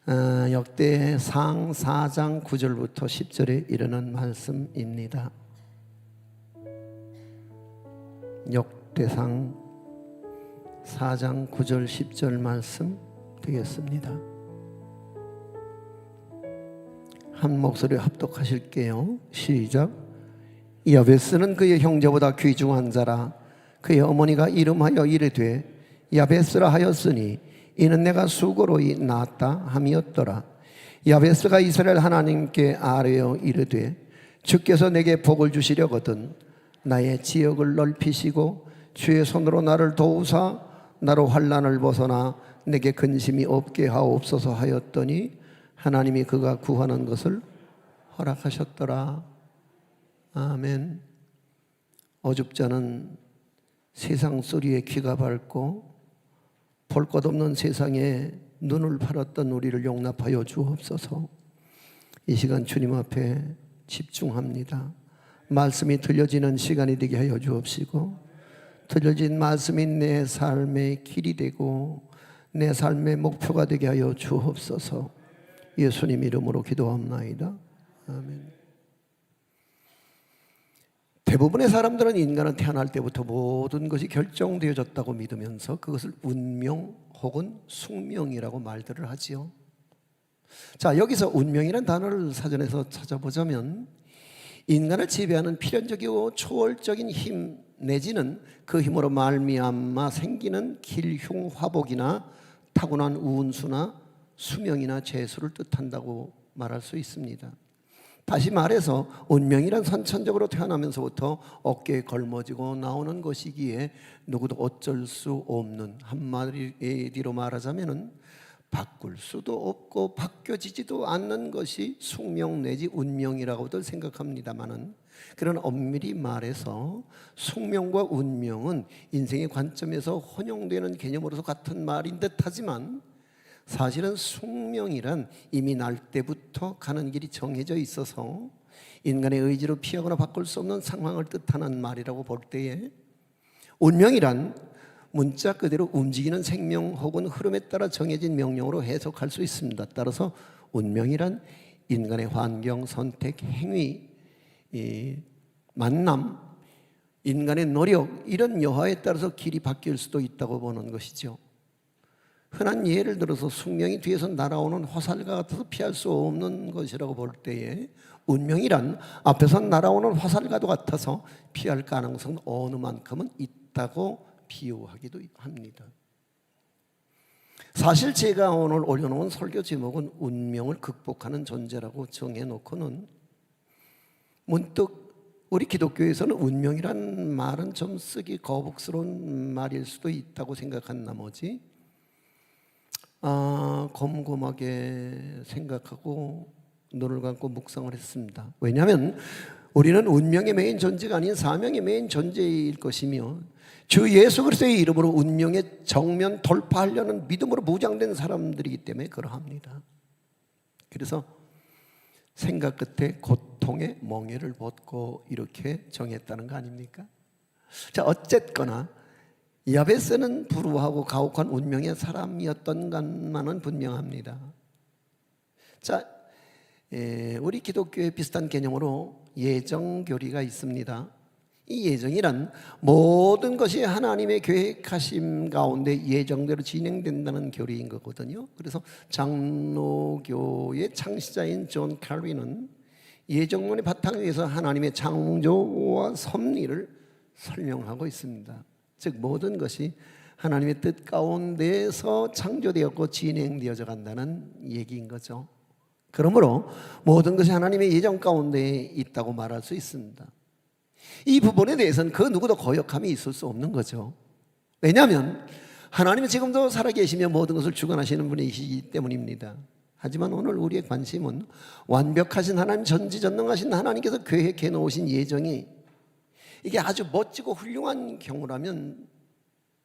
역대상 4장 9절부터 10절에 이르는 말씀입니다. 역대상 4장 9절 10절 말씀 되겠습니다. 한 목소리 합독하실게요. 시작. 야베스는 그의 형제보다 귀중한 자라. 그의 어머니가 이름하여 이르되 야베스라 하였으니 이는 내가 수고로이 낳았다 함이었더라. 야베스가 이스라엘 하나님께 아뢰어 이르되 주께서 내게 복을 주시려거든 나의 지역을 넓히시고 주의 손으로 나를 도우사 나로 환난을 벗어나 내게 근심이 없게 하옵소서 하였더니 하나님이 그가 구하는 것을 허락하셨더라. 아멘. 어줍잖은 세상 소리에 귀가 밝고 볼 것 없는 세상에 눈을 팔았던 우리를 용납하여 주옵소서. 이 시간 주님 앞에 집중합니다. 말씀이 들려지는 시간이 되게 하여 주옵시고 들려진 말씀이 내 삶의 길이 되고 내 삶의 목표가 되게 하여 주옵소서. 예수님 이름으로 기도합나이다. 아멘. 대부분의 사람들은 인간은 태어날 때부터 모든 것이 결정되어졌다고 믿으면서 그것을 운명 혹은 숙명이라고 말들을 하지요. 자, 여기서 운명이라는 단어를 사전에서 찾아보자면 인간을 지배하는 필연적이고 초월적인 힘 내지는 그 힘으로 말미암아 생기는 길흉화복이나 타고난 운수나 수명이나 재수를 뜻한다고 말할 수 있습니다. 다시 말해서 운명이란 선천적으로 태어나면서부터 어깨에 걸머지고 나오는 것이기에 누구도 어쩔 수 없는, 한마디로 말하자면 바꿀 수도 없고 바뀌어지지도 않는 것이 숙명 내지 운명이라고들 생각합니다마는, 그런 엄밀히 말해서 숙명과 운명은 인생의 관점에서 혼용되는 개념으로서 같은 말인 듯 하지만 사실은 숙명이란 이미 날 때부터 가는 길이 정해져 있어서 인간의 의지로 피하거나 바꿀 수 없는 상황을 뜻하는 말이라고 볼 때에, 운명이란 문자 그대로 움직이는 생명 혹은 흐름에 따라 정해진 명령으로 해석할 수 있습니다. 따라서 운명이란 인간의 환경, 선택, 행위, 만남, 인간의 노력 이런 여하에 따라서 길이 바뀔 수도 있다고 보는 것이죠. 흔한 예를 들어서 숙명이 뒤에서 날아오는 화살과 같아서 피할 수 없는 것이라고 볼 때에 운명이란 앞에서 날아오는 화살과도 같아서 피할 가능성은 어느 만큼은 있다고 비유하기도 합니다. 사실 제가 오늘 올려놓은 설교 제목은 운명을 극복하는 존재라고 정해놓고는 문득 우리 기독교에서는 운명이란 말은 좀 쓰기 거북스러운 말일 수도 있다고 생각한 나머지 곰곰하게 생각하고 눈을 감고 묵상을 했습니다. 왜냐하면 우리는 운명의 메인 존재가 아닌 사명의 메인 존재일 것이며 주 예수 그리스도의 이름으로 운명의 정면 돌파하려는 믿음으로 무장된 사람들이기 때문에 그러합니다. 그래서 생각 끝에 고통의 멍에를 벗고 이렇게 정했다는 거 아닙니까? 자, 어쨌거나 야베스는 불우하고 가혹한 운명의 사람이었던 것만은 분명합니다. 자, 우리 기독교의 비슷한 개념으로 예정교리가 있습니다. 이 예정이란 모든 것이 하나님의 계획하심 가운데 예정대로 진행된다는 교리인 거거든요. 그래서 장로교의 창시자인 존 칼빈은 예정론의 바탕 위에서 하나님의 창조와 섭리를 설명하고 있습니다. 즉 모든 것이 하나님의 뜻 가운데서 창조되었고 진행되어져 간다는 얘기인 거죠. 그러므로 모든 것이 하나님의 예정 가운데 있다고 말할 수 있습니다. 이 부분에 대해서는 그 누구도 거역함이 있을 수 없는 거죠. 왜냐하면 하나님은 지금도 살아계시며 모든 것을 주관하시는 분이시기 때문입니다. 하지만 오늘 우리의 관심은 완벽하신 하나님, 전지전능하신 하나님께서 계획해 놓으신 예정이 이게 아주 멋지고 훌륭한 경우라면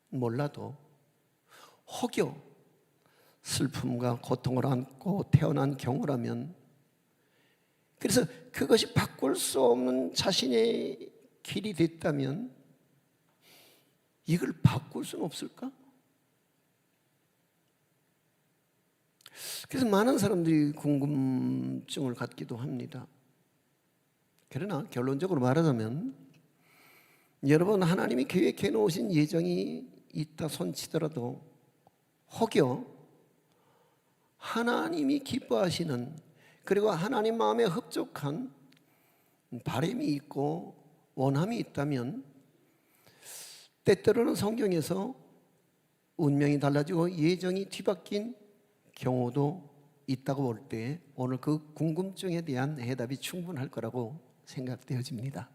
몰라도 혹여 슬픔과 고통을 안고 태어난 경우라면, 그래서 그것이 바꿀 수 없는 자신의 길이 됐다면 이걸 바꿀 수는 없을까? 그래서 많은 사람들이 궁금증을 갖기도 합니다. 그러나 결론적으로 말하자면 여러분, 하나님이 계획해 놓으신 예정이 있다 손치더라도 혹여 하나님이 기뻐하시는, 그리고 하나님 마음에 흡족한 바람이 있고 원함이 있다면 때때로는 성경에서 운명이 달라지고 예정이 뒤바뀐 경우도 있다고 볼 때 오늘 그 궁금증에 대한 해답이 충분할 거라고 생각되어집니다.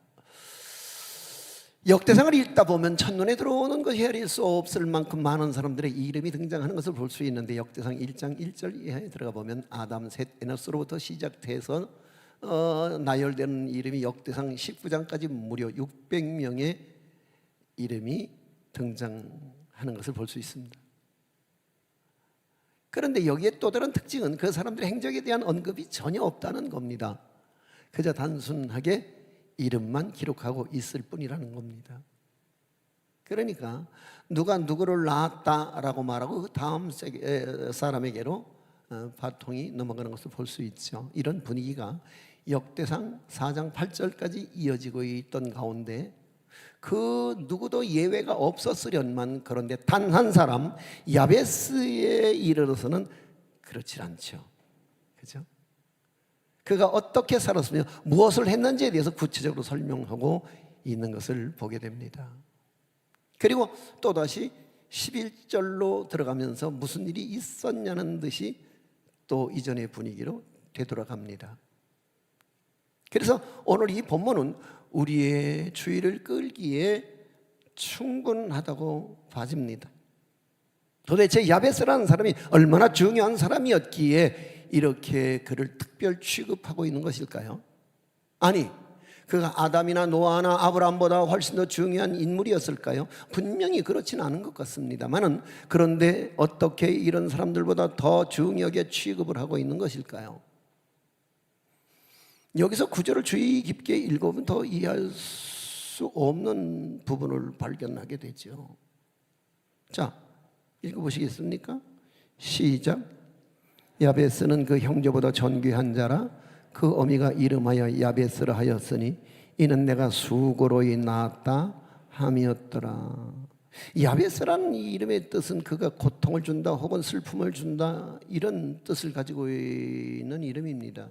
역대상을 읽다 보면 첫눈에 들어오는 것 헤아릴 수 없을 만큼 많은 사람들의 이름이 등장하는 것을 볼 수 있는데, 역대상 1장 1절 이하에 들어가 보면 아담, 셋, 에노스로부터 시작돼서 나열되는 이름이 역대상 19장까지 무려 600명의 이름이 등장하는 것을 볼 수 있습니다. 그런데 여기에 또 다른 특징은 그 사람들의 행적에 대한 언급이 전혀 없다는 겁니다. 그저 단순하게 이름만 기록하고 있을 뿐이라는 겁니다. 그러니까 누가 누구를 낳았다라고 말하고 그 다음 사람에게로 바통이 넘어가는 것을 볼 수 있죠. 이런 분위기가 역대상 4장 8절까지 이어지고 있던 가운데 그 누구도 예외가 없었으련만, 그런데 단 한 사람 야베스에 이르러서는 그렇지 않죠. 그죠? 그가 어떻게 살았으며 무엇을 했는지에 대해서 구체적으로 설명하고 있는 것을 보게 됩니다. 그리고 또다시 11절로 들어가면서 무슨 일이 있었냐는 듯이 또 이전의 분위기로 되돌아갑니다. 그래서 오늘 이 본문은 우리의 주의를 끌기에 충분하다고 봐집니다. 도대체 야베스라는 사람이 얼마나 중요한 사람이었기에 이렇게 그를 특별 취급하고 있는 것일까요? 아니, 그가 아담이나 노아나 아브라함보다 훨씬 더 중요한 인물이었을까요? 분명히 그렇지는 않은 것 같습니다만은, 그런데 어떻게 이런 사람들보다 더 중요하게 취급을 하고 있는 것일까요? 여기서 구절을 주의 깊게 읽어보면 더 이해할 수 없는 부분을 발견하게 되죠. 자, 읽어보시겠습니까? 시작. 야베스는 그 형제보다 존귀한 자라. 그 어미가 이름하여 야베스라 하였으니 이는 내가 수고로이 낳았다 함이었더라. 야베스라는 이 이름의 뜻은 그가 고통을 준다 혹은 슬픔을 준다, 이런 뜻을 가지고 있는 이름입니다.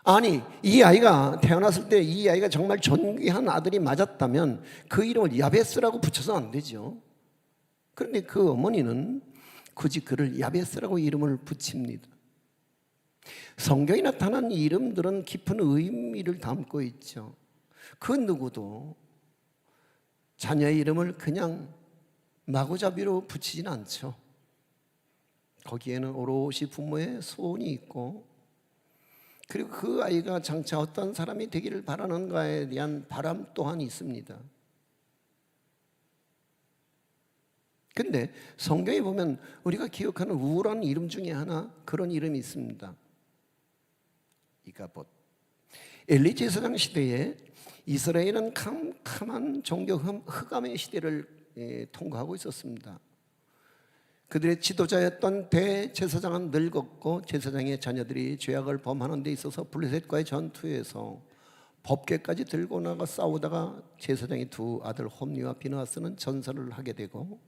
아니, 이 아이가 태어났을 때 이 아이가 정말 존귀한 아들이 맞았다면 그 이름을 야베스라고 붙여서 안 되죠. 그런데 그 어머니는 굳이 그를 야베스라고 이름을 붙입니다. 성경에 나타난 이름들은 깊은 의미를 담고 있죠. 그 누구도 자녀의 이름을 그냥 마구잡이로 붙이진 않죠. 거기에는 오롯이 부모의 소원이 있고, 그리고 그 아이가 장차 어떤 사람이 되기를 바라는가에 대한 바람 또한 있습니다. 근데 성경에 보면 우리가 기억하는 우울한 이름 중에 하나, 그런 이름이 있습니다. 이가봇. 엘리 제사장 시대에 이스라엘은 캄캄한 종교 흑암의 시대를 통과하고 있었습니다. 그들의 지도자였던 대제사장은 늙었고 제사장의 자녀들이 죄악을 범하는 데 있어서 블레셋과의 전투에서 법궤까지 들고 나가 싸우다가 제사장의 두 아들 홈니와 비느하스는 전사를 하게 되고,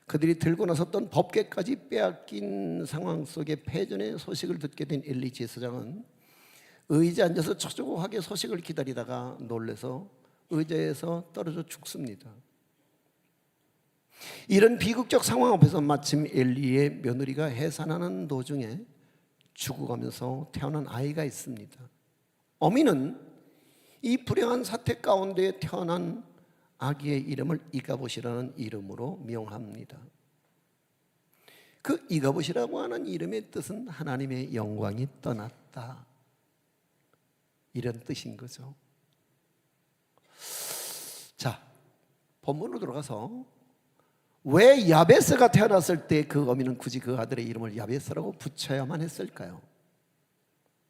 그들이 들고 나섰던 법궤까지 빼앗긴 상황 속에 패전의 소식을 듣게 된 엘리 제사장은 의자에 앉아서 초조하게 소식을 기다리다가 놀라서 의자에서 떨어져 죽습니다. 이런 비극적 상황 앞에서 마침 엘리의 며느리가 해산하는 도중에 죽어가면서 태어난 아이가 있습니다. 어미는 이 불행한 사태 가운데 태어난 아기의 이름을 이가봇이라는 이름으로 명합니다. 그 이가봇이라고 하는 이름의 뜻은 하나님의 영광이 떠났다, 이런 뜻인 거죠. 자, 본문으로 들어가서 왜 야베스가 태어났을 때 그 어미는 굳이 그 아들의 이름을 야베스라고 붙여야만 했을까요?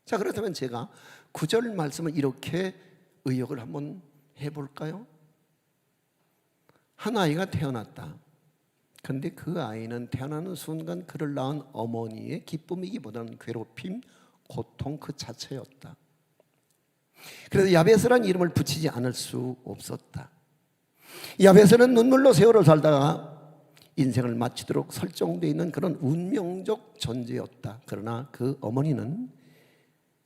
자, 그렇다면 제가 9절 말씀을 이렇게 의역을 한번 해볼까요? 한 아이가 태어났다. 그런데 그 아이는 태어나는 순간 그를 낳은 어머니의 기쁨이기보다는 괴롭힘, 고통 그 자체였다. 그래서 야베스란 이름을 붙이지 않을 수 없었다. 야베스는 눈물로 세월을 살다가 인생을 마치도록 설정되어 있는 그런 운명적 존재였다. 그러나 그 어머니는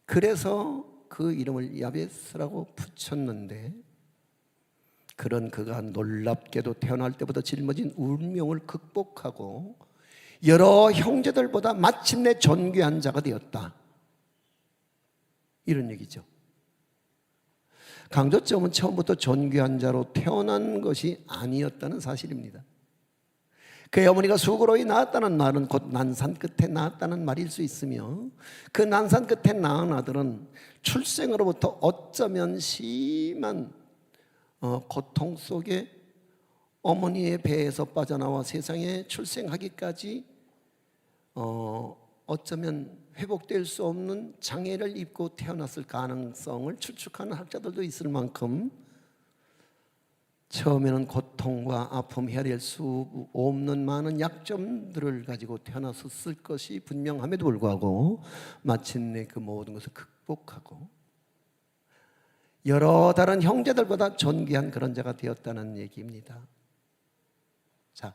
그래서 그 이름을 야베스라고 붙였는데, 그런 그가 놀랍게도 태어날 때부터 짊어진 운명을 극복하고 여러 형제들보다 마침내 존귀한 자가 되었다, 이런 얘기죠. 강조점은 처음부터 존귀한 자로 태어난 것이 아니었다는 사실입니다. 그의 어머니가 수고로이 낳았다는 말은 곧 난산 끝에 낳았다는 말일 수 있으며, 그 난산 끝에 낳은 아들은 출생으로부터 어쩌면 심한 고통 속에 어머니의 배에서 빠져나와 세상에 출생하기까지 어쩌면 회복될 수 없는 장애를 입고 태어났을 가능성을 추측하는 학자들도 있을 만큼 처음에는 고통과 아픔, 헤아릴 수 없는 많은 약점들을 가지고 태어났을 것이 분명함에도 불구하고 마침내 그 모든 것을 극복하고 여러 다른 형제들보다 존귀한 그런 자가 되었다는 얘기입니다. 자,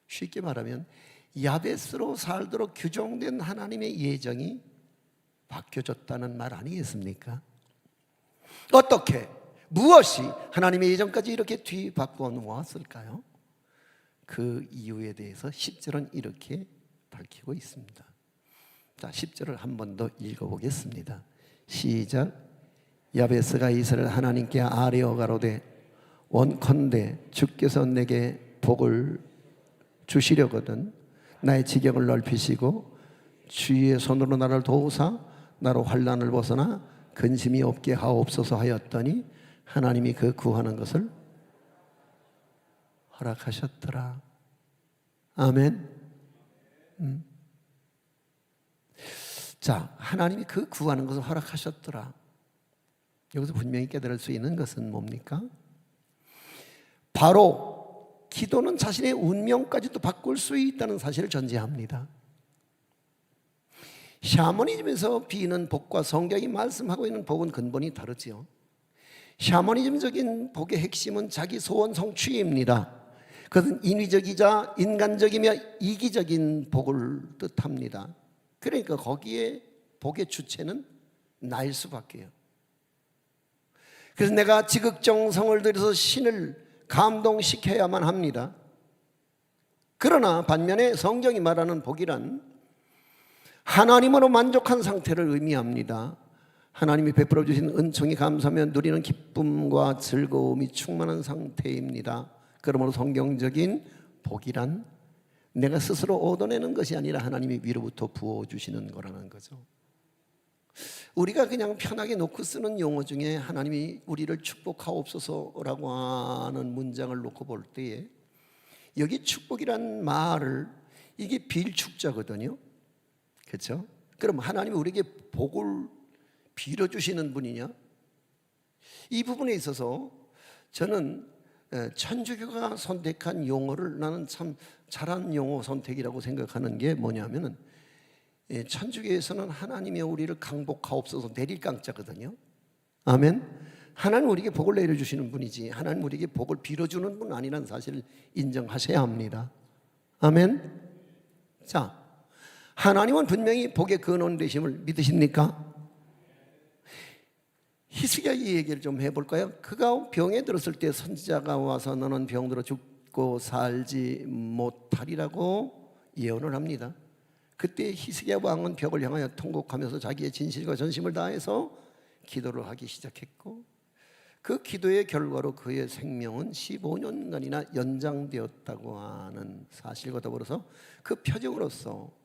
쉽게 말하면 야베스로 살도록 규정된 하나님의 예정이 바뀌어졌다는 말 아니겠습니까? 어떻게, 무엇이 하나님의 예정까지 이렇게 뒤바꿔 놓았을까요? 그 이유에 대해서 10절은 이렇게 밝히고 있습니다. 자, 10절을 한 번 더 읽어보겠습니다. 시작. 야베스가 이스라엘 하나님께 아뢰어 가로되 원컨대 주께서 내게 복을 주시려거든 나의 지경을 넓히시고 주의 손으로 나를 도우사 나로 환난을 벗어나 근심이 없게 하옵소서 하였더니 하나님이 그 구하는 것을 허락하셨더라. 아멘. 자, 하나님이 그 구하는 것을 허락하셨더라. 여기서 분명히 깨달을 수 있는 것은 뭡니까? 바로 기도는 자신의 운명까지도 바꿀 수 있다는 사실을 전제합니다. 샤머니즘에서 비는 복과 성경이 말씀하고 있는 복은 근본이 다르지요. 샤머니즘적인 복의 핵심은 자기 소원 성취입니다. 그것은 인위적이자 인간적이며 이기적인 복을 뜻합니다. 그러니까 거기에 복의 주체는 나일 수밖에요. 그래서 내가 지극정성을 들여서 신을 감동시켜야만 합니다. 그러나 반면에 성경이 말하는 복이란 하나님으로 만족한 상태를 의미합니다. 하나님이 베풀어 주신 은총이 감사하며 누리는 기쁨과 즐거움이 충만한 상태입니다. 그러므로 성경적인 복이란 내가 스스로 얻어내는 것이 아니라 하나님이 위로부터 부어주시는 거라는 거죠. 우리가 그냥 편하게 놓고 쓰는 용어 중에 하나님이 우리를 축복하옵소서라고 하는 문장을 놓고 볼 때에 여기 축복이란 말을, 이게 빌축자거든요. 그렇죠? 그럼 하나님이 우리에게 복을 빌어주시는 분이냐? 이 부분에 있어서 저는 천주교가 선택한 용어를 나는 참 잘한 용어 선택이라고 생각하는 게 뭐냐면은, 천주교에서는 하나님이 우리를 강복하옵소서 내릴 강자거든요. 아멘. 하나님 우리에게 복을 내려주시는 분이지 하나님 우리에게 복을 빌어주는 분 아니라는 사실을 인정하셔야 합니다. 아멘. 자, 하나님은 분명히 복의 근원 되심을 믿으십니까? 히스기야 이 얘기를 좀 해볼까요? 그가 병에 들었을 때 선지자가 와서 너는 병들어 죽고 살지 못하리라고 예언을 합니다. 그때 히스기야 왕은 벽을 향하여 통곡하면서 자기의 진실과 전심을 다해서 기도를 하기 시작했고, 그 기도의 결과로 그의 생명은 15년간이나 연장되었다고 하는 사실과 더불어서 그 표적으로서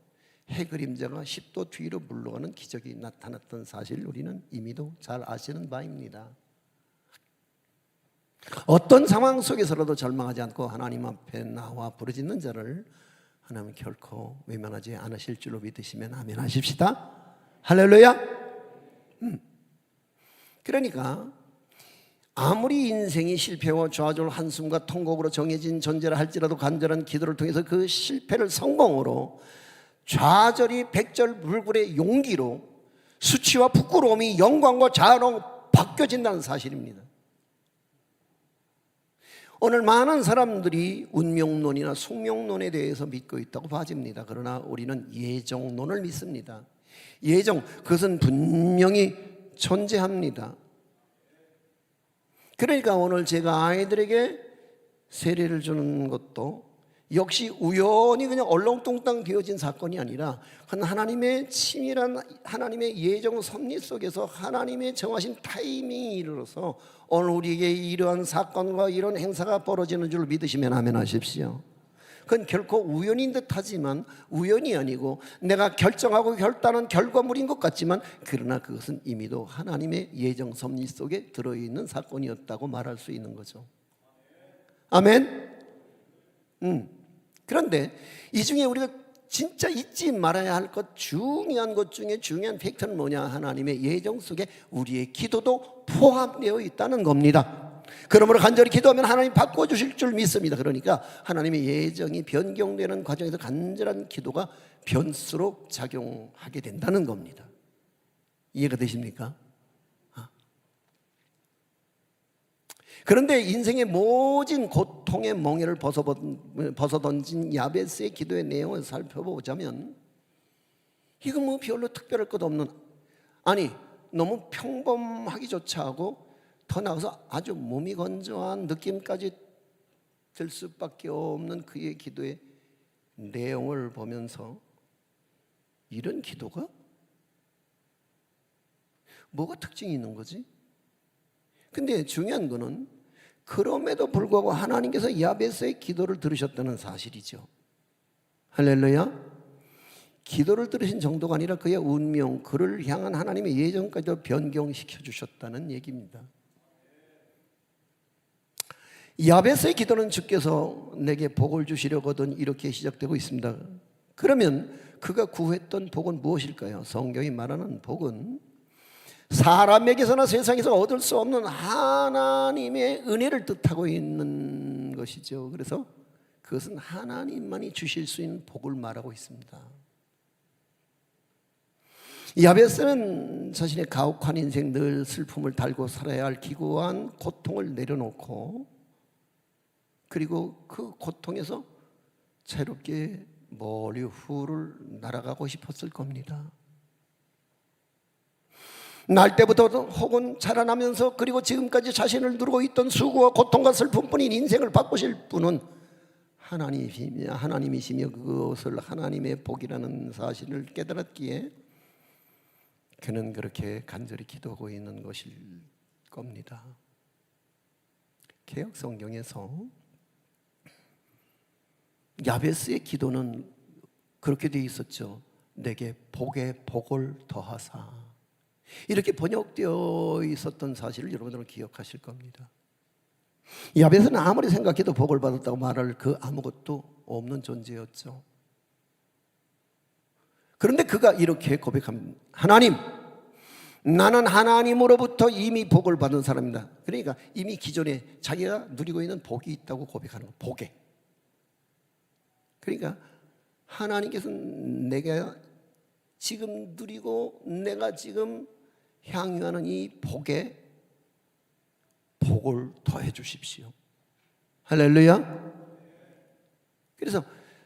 해그림자가 10도 뒤로 물러가는 기적이 나타났던 사실을 우리는 이미도 잘 아시는 바입니다. 어떤 상황 속에서라도 절망하지 않고 하나님 앞에 나와 부르짖는 자를 하나님은 결코 외면하지 않으실 줄로 믿으시면 아멘 하십시다. 할렐루야. 그러니까 아무리 인생이 실패와 좌절, 한숨과 통곡으로 정해진 존재라 할지라도 간절한 기도를 통해서 그 실패를 성공으로, 좌절이 백절불굴의 용기로, 수치와 부끄러움이 영광과 자랑으로 바뀌어진다는 사실입니다. 오늘 많은 사람들이 운명론이나 숙명론에 대해서 믿고 있다고 봐집니다. 그러나 우리는 예정론을 믿습니다. 예정, 그것은 분명히 존재합니다. 그러니까 오늘 제가 아이들에게 세례를 주는 것도 역시 우연히 그냥 얼렁뚱땅 되어진 사건이 아니라 하나님의 치밀한 하나님의 예정 섭리 속에서 하나님의 정하신 타이밍이 이르러서 오늘 우리에게 이러한 사건과 이런 행사가 벌어지는 줄 믿으시면 아멘 하십시오. 그건 결코 우연인 듯하지만 우연이 아니고 내가 결정하고 결단한 결과물인 것 같지만, 그러나 그것은 이미도 하나님의 예정 섭리 속에 들어있는 사건이었다고 말할 수 있는 거죠. 아멘. 그런데 이 중에 우리가 진짜 잊지 말아야 할 중요한 것 중에 중요한 팩트는 뭐냐? 하나님의 예정 속에 우리의 기도도 포함되어 있다는 겁니다. 그러므로 간절히 기도하면 하나님 바꿔주실 줄 믿습니다. 그러니까 하나님의 예정이 변경되는 과정에서 간절한 기도가 변수로 작용하게 된다는 겁니다. 이해가 되십니까? 그런데 인생의 모진 고통의 멍에를 벗어던진 야베스의 기도의 내용을 살펴보자면 이건 뭐 별로 특별할 것 없는, 아니 너무 평범하기조차 하고 더 나아가서 아주 몸이 건조한 느낌까지 들 수밖에 없는 그의 기도의 내용을 보면서 이런 기도가 뭐가 특징이 있는 거지? 근데 중요한 거는 그럼에도 불구하고 하나님께서 야베스의 기도를 들으셨다는 사실이죠. 할렐루야. 기도를 들으신 정도가 아니라 그의 운명, 그를 향한 하나님의 예정까지도 변경시켜 주셨다는 얘기입니다. 야베스의 기도는 주께서 내게 복을 주시려거든 이렇게 시작되고 있습니다. 그러면 그가 구했던 복은 무엇일까요? 성경이 말하는 복은 사람에게서나 세상에서 얻을 수 없는 하나님의 은혜를 뜻하고 있는 것이죠. 그래서 그것은 하나님만이 주실 수 있는 복을 말하고 있습니다. 야베스는 자신의 가혹한 인생, 늘 슬픔을 달고 살아야 할 기구한 고통을 내려놓고, 그리고 그 고통에서 자유롭게 멀리 후를 날아가고 싶었을 겁니다. 날 때부터 혹은 자라나면서 그리고 지금까지 자신을 누르고 있던 수고와 고통과 슬픔뿐인 인생을 바꾸실 분은 하나님이시며 그것을 하나님의 복이라는 사실을 깨달았기에 그는 그렇게 간절히 기도하고 있는 것일 겁니다. 개역 성경에서 야베스의 기도는 그렇게 되어 있었죠. 내게 복에 복을 더하사, 이렇게 번역되어 있었던 사실을 여러분들은 기억하실 겁니다. 야베스는 아무리 생각해도 복을 받았다고 말할 그 아무것도 없는 존재였죠. 그런데 그가 이렇게 고백합니다. 하나님, 나는 하나님으로부터 이미 복을 받은 사람이다. 그러니까 이미 기존에 자기가 누리고 있는 복이 있다고 고백하는 거, 복에. 그러니까 하나님께서는 내가 지금 누리고 내가 지금 향유하는 이 복에 복을 더해 주십시오. 할렐루야. 그래서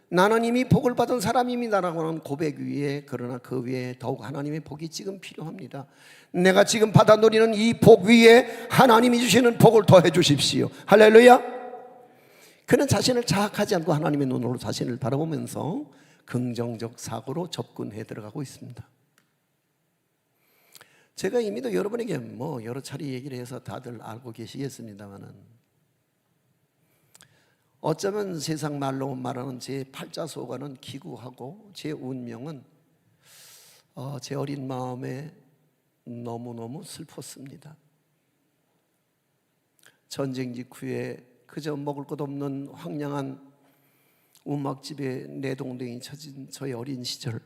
나는 이미 복을 받은 사람입니다라고 하는 고백 위에, 그러나 그 위에 더욱 하나님의 복이 지금 필요합니다. 내가 지금 받아 누리는 이 복 위에 하나님이 주시는 복을 더해 주십시오. 할렐루야. 그는 자신을 자학하지 않고 하나님의 눈으로 자신을 바라보면서 긍정적 사고로 접근해 들어가고 있습니다. 제가 이미도 여러분에게 여러 차례 얘기를 해서 다들 알고 계시겠습니다만은, 어쩌면 세상 말로 말하는 제 팔자소관은 기구하고 제 운명은 제 어린 마음에 너무너무 슬펐습니다. 전쟁 직후에 그저 먹을 것 없는 황량한 움막집에 내동댕이 쳐진 저의 어린 시절.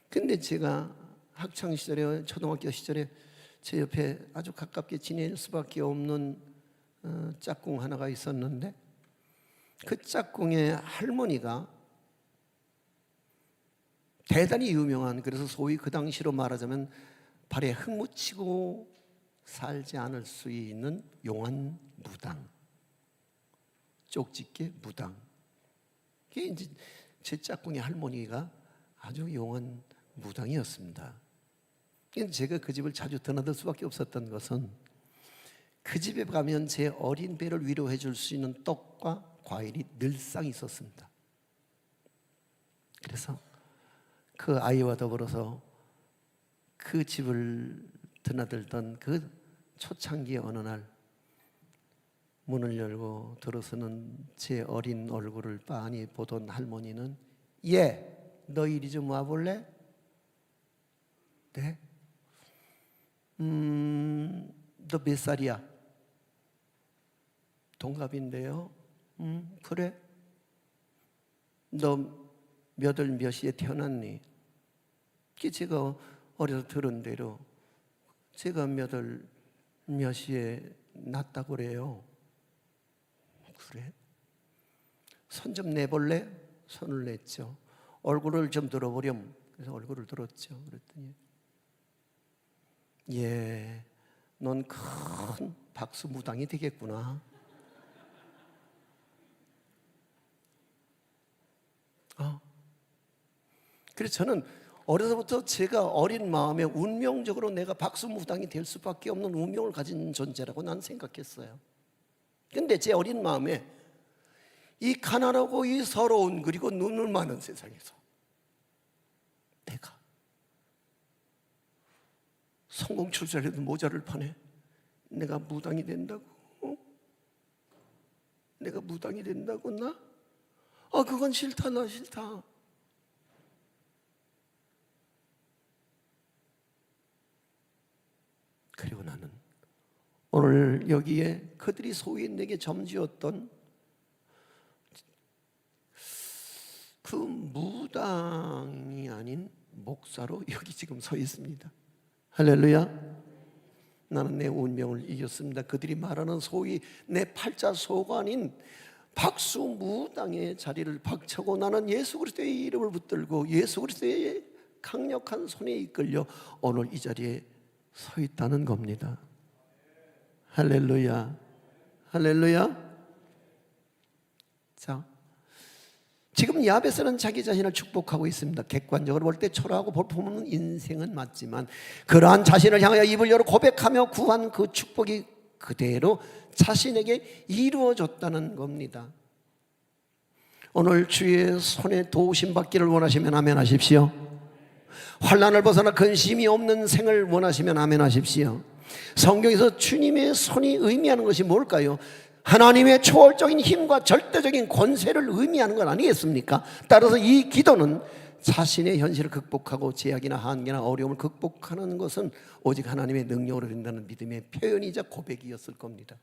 근데 제가 학창시절에, 초등학교 시절에 제 옆에 아주 가깝게 지낼 수밖에 없는 짝꿍 하나가 있었는데, 그 짝꿍의 할머니가 대단히 유명한, 그래서 소위 그 당시로 말하자면 발에 흙 묻히고 살지 않을 수 있는 용한 무당, 쪽집게 무당. 그게 이제 제 짝꿍의 할머니가 아주 용한 무당이었습니다. 제가 그 집을 자주 드나들 수밖에 없었던 것은, 그 집에 가면 제 어린 배를 위로해 줄 수 있는 떡과 과일이 늘상 있었습니다. 그래서 그 아이와 더불어서 그 집을 드나들던 그 초창기 어느 날, 문을 열고 들어서는 제 어린 얼굴을 빤히 보던 할머니는, 너 이리 좀 와볼래? 네? 너 몇 살이야? 동갑인데요. 그래? 너 몇 시에 태어났니? 제가 어려서 들은 대로 제가 몇 시에 낳았다고 그래요. 그래? 손 좀 내볼래? 손을 냈죠. 얼굴을 좀 들어보렴. 그래서 얼굴을 들었죠. 그랬더니, 넌 큰 박수무당이 되겠구나. 그래서 저는 어려서부터 제가 어린 마음에 운명적으로 내가 박수무당이 될 수밖에 없는 운명을 가진 존재라고 난 생각했어요. 근데 제 어린 마음에 이 가난하고 이 서러운, 그리고 눈물 많은 세상에서 내가 성공 출세해도 모자를 파네. 내가 무당이 된다고? 내가 무당이 된다고 나? 그건 싫다. 나 싫다. 그리고 나는 오늘 여기에 그들이 소위 내게 점지었던 그 무당이 아닌 목사로 여기 지금 서 있습니다. 할렐루야. 나는 내 운명을 이겼습니다. 그들이 말하는 소위 내 팔자소관인 박수무당의 자리를 박차고 나는 예수 그리스도의 이름을 붙들고 예수 그리스도의 강력한 손에 이끌려 오늘 이 자리에 서 있다는 겁니다. 할렐루야. 할렐루야. 자, 지금 야베스는 자기 자신을 축복하고 있습니다. 객관적으로 볼 때 초라하고 볼품없는 인생은 맞지만, 그러한 자신을 향하여 입을 열어 고백하며 구한 그 축복이 그대로 자신에게 이루어졌다는 겁니다. 오늘 주의 손에 도우심 받기를 원하시면 아멘 하십시오. 환난을 벗어나 근심이 없는 생을 원하시면 아멘 하십시오. 성경에서 주님의 손이 의미하는 것이 뭘까요? 하나님의 초월적인 힘과 절대적인 권세를 의미하는 건 아니겠습니까? 따라서 이 기도는 자신의 현실을 극복하고 제약이나 한계나 어려움을 극복하는 것은 오직 하나님의 능력으로 된다는 믿음의 표현이자 고백이었을 겁니다.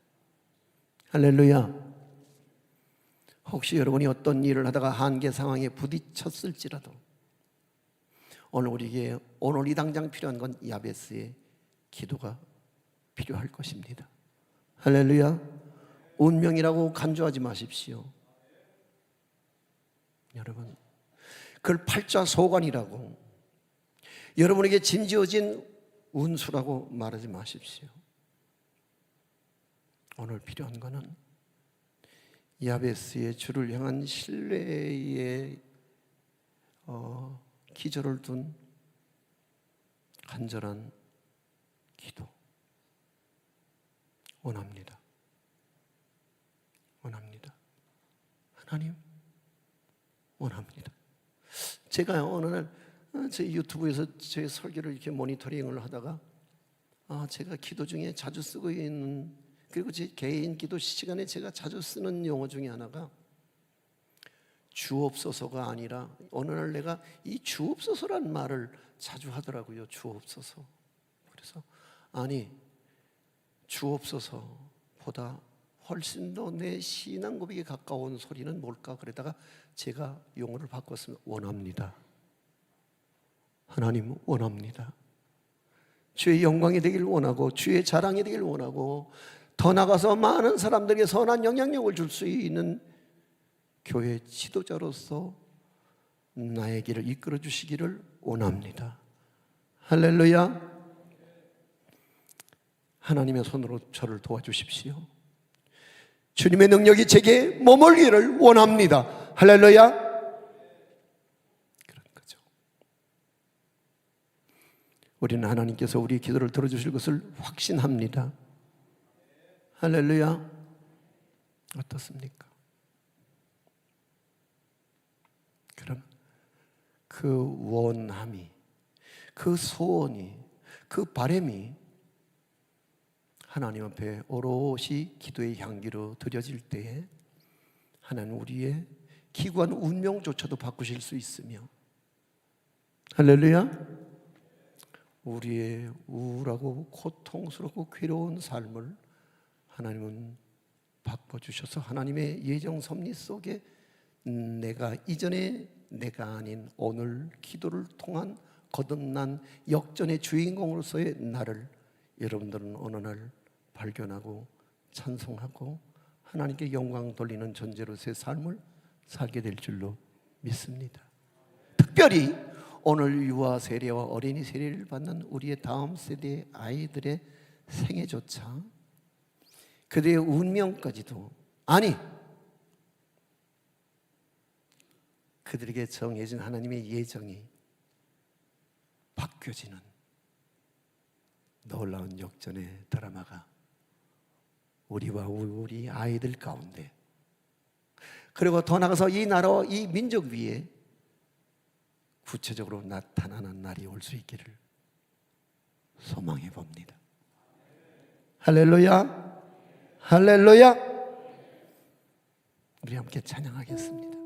할렐루야. 혹시 여러분이 어떤 일을 하다가 한계 상황에 부딪혔을지라도 오늘 우리에게 오늘 이 당장 필요한 건 야베스의 기도가 필요할 것입니다. 할렐루야. 운명이라고 간주하지 마십시오. 여러분, 그걸 팔자소관이라고, 여러분에게 짐지어진 운수라고 말하지 마십시오. 오늘 필요한 것은 야베스의 주를 향한 신뢰의 기저를 둔 간절한 기도 원합니다. 원합니다. 하나님, 원합니다. 제가 어느 날 제 유튜브에서 제 설교를 이렇게 모니터링을 하다가 제가 기도 중에 자주 쓰고 있는, 그리고 제 개인 기도 시간에 제가 자주 쓰는 용어 중에 하나가 주옵소서가 아니라, 어느 날 내가 이 주옵소서란 말을 자주 하더라고요. 주옵소서. 그래서 아니, 주옵소서보다 훨씬 더 내 신앙 고백에 가까운 소리는 뭘까? 그러다가 제가 용어를 바꿨습니다. 원합니다. 하나님, 원합니다. 주의 영광이 되길 원하고 주의 자랑이 되길 원하고 더 나아가서 많은 사람들에게 선한 영향력을 줄 수 있는 교회 지도자로서 나의 길을 이끌어 주시기를 원합니다. 할렐루야. 하나님의 손으로 저를 도와주십시오. 주님의 능력이 제게 머물기를 원합니다. 할렐루야. 그런 거죠. 우리는 하나님께서 우리 기도를 들어주실 것을 확신합니다. 할렐루야. 어떻습니까? 그럼 그 원함이, 그 소원이, 그 바람이 하나님 앞에 오롯이 기도의 향기로 드려질 때에 하나님 우리의 기구한 운명조차도 바꾸실 수 있으며, 할렐루야, 우리의 우울하고 고통스럽고 괴로운 삶을 하나님은 바꿔주셔서 하나님의 예정 섭리 속에 내가 이전에 내가 아닌 오늘 기도를 통한 거듭난 역전의 주인공으로서의 나를 여러분들은 어느 날 발견하고 찬송하고 하나님께 영광 돌리는 존재로서의 삶을 살게 될 줄로 믿습니다. 특별히 오늘 유아 세례와 어린이 세례를 받는 우리의 다음 세대의 아이들의 생애조차 그들의 운명까지도, 아니 그들에게 정해진 하나님의 예정이 바뀌어지는 놀라운 역전의 드라마가 우리와 우리 아이들 가운데, 그리고 더 나아가서 이 나라와 이 민족 위에 구체적으로 나타나는 날이 올 수 있기를 소망해 봅니다. 할렐루야, 할렐루야. 우리 함께 찬양하겠습니다.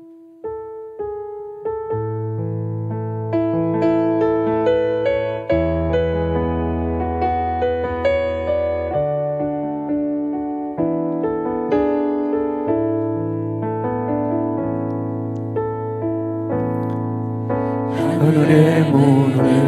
하늘의 문을